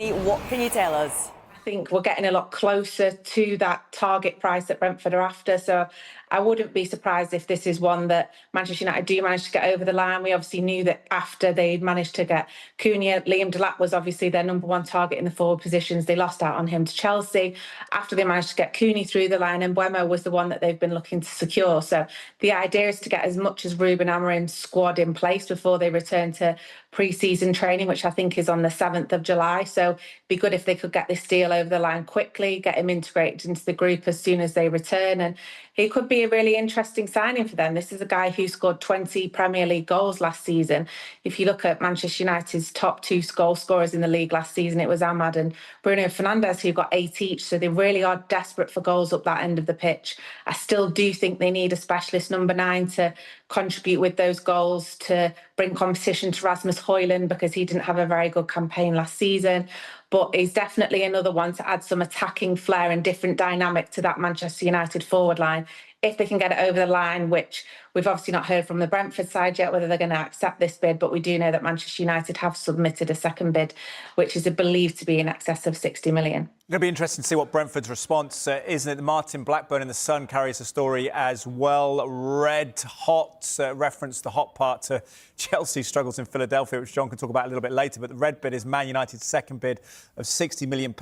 What can you tell us? I think we're getting a lot closer to that target price that Brentford are after. So I wouldn't be surprised if this is one that Manchester United do manage to get over the line. We obviously knew that after they managed to get Cunha, Liam Delap was obviously their number one target in the forward positions. They lost out on him to Chelsea. After they managed to get Cunha through the line, and Mbeumo was the one that they've been looking to secure. So the idea is to get as much as Ruben Amorim's squad in place before they return to pre-season training, which I think is on the 7th of July. So it'd be good if they could get this deal over the line quickly, get him integrated into the group as soon as they return. And he could be a really interesting signing for them. This is a guy who scored 20 Premier League goals last season. If you look at Manchester United's top two goal scorers in the league last season, it was Ahmad and Bruno Fernandes, who got 8 each. So they really are desperate for goals up that end of the pitch. I still do think they need a specialist number 9 to contribute with those goals, to bring competition to Rasmus Højlund, because he didn't have a very good campaign last season. But he's definitely another one to add some attacking flair and different dynamic to that Manchester United forward line. If they can get it over the line, which we've obviously not heard from the Brentford side yet, whether they're going to accept this bid, but we do know that Manchester United have submitted a second bid, which is believed to be in excess of 60 million. It's going to be interesting to see what Brentford's response isn't it? Martin Blackburn in The Sun carries the story as well. Red hot, reference the hot part to Chelsea's struggles in Philadelphia, which John can talk about a little bit later. But the red bid is Man United's second bid of £60 million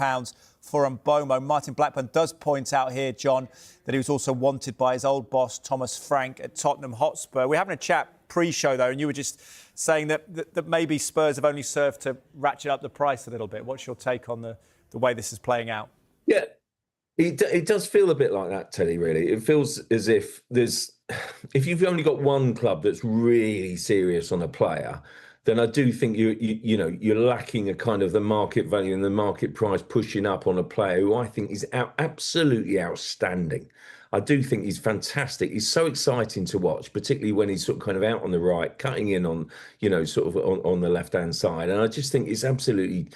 for Mbeumo. Martin Blackburn does point out here, John, that he was also wanted by his old boss, Thomas Frank, at Tottenham Hotspur. We're having a chat pre-show, though, and you were just saying that maybe Spurs have only served to ratchet up the price a little bit. What's your take on the way this is playing out? Yeah, it does feel a bit like that, Teddy, really. It feels as if if you've only got one club that's really serious on a player, then I do think you're lacking a kind of the market value and the market price pushing up on a player who I think is absolutely outstanding. I do think he's fantastic. He's so exciting to watch, particularly when he's sort of kind of out on the right, cutting in on, sort of on the left-hand side. And I just think he's absolutely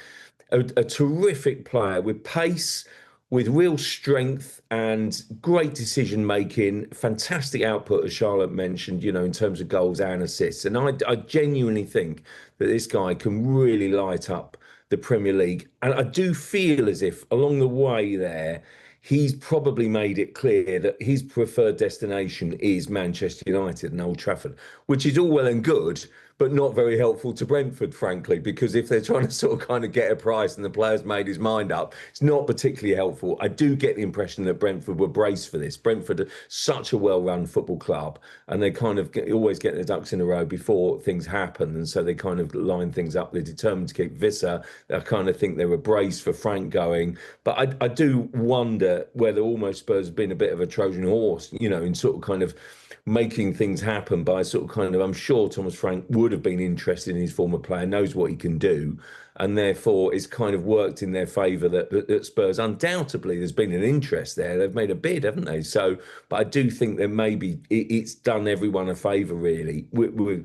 a terrific player with pace, with real strength and great decision-making, fantastic output, as Charlotte mentioned, in terms of goals and assists. And I genuinely think that this guy can really light up the Premier League. And I do feel as if along the way there, he's probably made it clear that his preferred destination is Manchester United and Old Trafford, which is all well and good, but not very helpful to Brentford, frankly, because if they're trying to sort of kind of get a price and the player's made his mind up, it's not particularly helpful. I do get the impression that Brentford were braced for this. Brentford are such a well-run football club, and they kind of always get their ducks in a row before things happen, and so they kind of line things up. They're determined to keep Visser. I kind of think they were braced for Frank going. But I do wonder whether almost Spurs have been a bit of a Trojan horse, in sort of kind of making things happen by sort of kind of, I'm sure Thomas Frank would have been interested in his former player, knows what he can do. And therefore, it's kind of worked in their favour that Spurs, undoubtedly, there's been an interest there. They've made a bid, haven't they? So, but I do think that maybe it's done everyone a favour, really,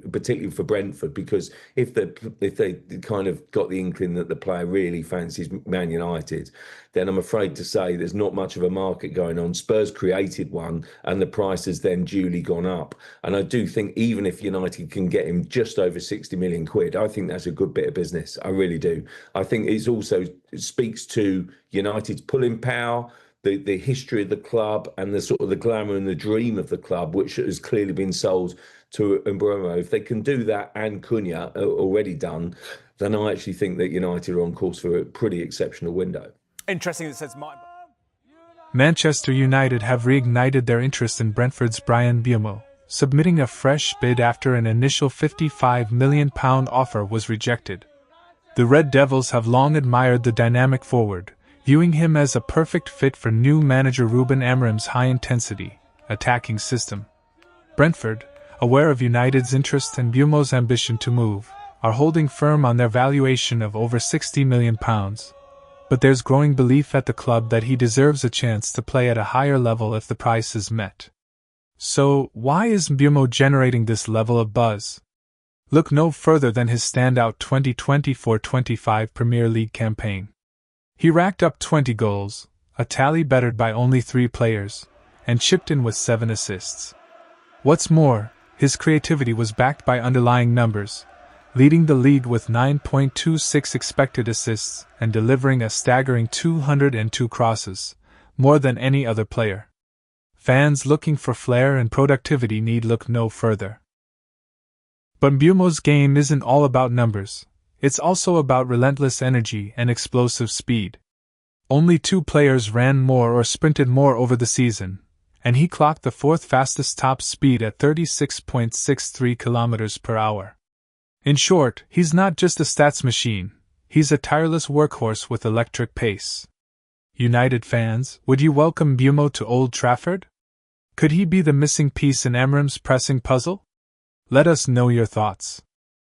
particularly for Brentford, because if they kind of got the inkling that the player really fancies Man United, then I'm afraid to say there's not much of a market going on. Spurs created one, and the price has then duly gone up. And I do think even if United can get him just over 60 million quid, I think that's a good bit of business. I really do. I think it speaks to United's pulling power, the history of the club, and the sort of the glamour and the dream of the club, which has clearly been sold to Mbeumo. If they can do that, and Cunha already done, then I actually think that United are on course for a pretty exceptional window. Interesting that it says Manchester United have reignited their interest in Brentford's Bryan Mbeumo, submitting a fresh bid after an initial £55 million offer was rejected. The Red Devils have long admired the dynamic forward, viewing him as a perfect fit for new manager Ruben Amorim's high-intensity, attacking system. Brentford, aware of United's interest and Mbeumo's ambition to move, are holding firm on their valuation of over £60 million. But there's growing belief at the club that he deserves a chance to play at a higher level if the price is met. So, why is Mbeumo generating this level of buzz? Look no further than his standout 2024-25 Premier League campaign. He racked up 20 goals, a tally bettered by only 3 players, and chipped in with 7 assists. What's more, his creativity was backed by underlying numbers. leading the league with 9.26 expected assists and delivering a staggering 202 crosses, more than any other player. Fans looking for flair and productivity need look no further. But Mbeumo's game isn't all about numbers, it's also about relentless energy and explosive speed. Only 2 players ran more or sprinted more over the season, and he clocked the 4th fastest top speed at 36.63 km per hour. In short, he's not just a stats machine, he's a tireless workhorse with electric pace. United fans, would you welcome Mbeumo to Old Trafford? Could he be the missing piece in Amorim's pressing puzzle? Let us know your thoughts.